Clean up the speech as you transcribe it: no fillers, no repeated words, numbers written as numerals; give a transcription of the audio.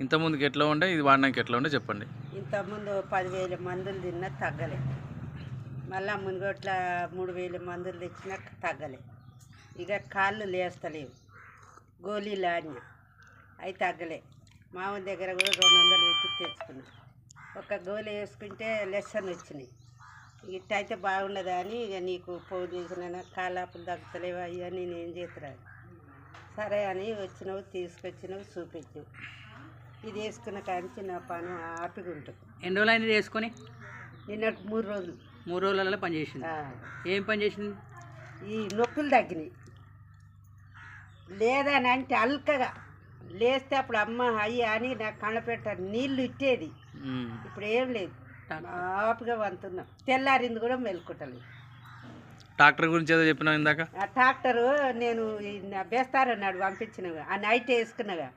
ఇంతకుముందుకు ఎట్లా ఉండే, ఇది వాడినాక ఎట్లా ఉండే చెప్పండి. ఇంతకుముందు 10,000 మందులు తిన్నా తగ్గలే, మళ్ళీ మునుగోట్ల 3,000 మందులు తెచ్చినా తగ్గలే. ఇక కాళ్ళు లేస్తలేవు, గోళీలు ఆడినా అవి తగ్గలే. మామూలు దగ్గర కూడా 200 పెట్టి తెచ్చుకున్నా. ఒక గోళీ వేసుకుంటే లెసన్ వచ్చినాయి. ఇట్ట అయితే బాగుండదా అని ఇక నీకు ఫోన్ చేసిన, కాలాపులు తగ్గుతలేవు అయ్యా నేను ఏం చేతురాను. సరే అని వచ్చినావు, తీసుకొచ్చినావు, చూపించావు. ఇది వేసుకున్న కానీ నా పని ఆపిగా ఉంటుంది. ఎన్ని రోజులు అయింది వేసుకొని? నిన్న 3 రోజులు. 3 రోజులలో పని చేసింది. ఏం పని చేసింది? ఈ నొప్పులు తగ్గినాయి. లేదని అంటే అల్కగా లేస్తే అప్పుడు అమ్మ అయ్యి అని నాకు కళ్ళపెట్ట నీళ్ళు ఇచ్చేది. ఇప్పుడు ఏం లేదు, ఆపుగా వంతున్నాం. తెల్లారింది కూడా మెలుకుంటలేదు. డాక్టర్ గురించి ఏదో చెప్పినా ఇందాక. ఆ డాక్టరు నేను బేస్తారన్నాడు పంపించినగా, ఆ నైట్ వేసుకున్నగా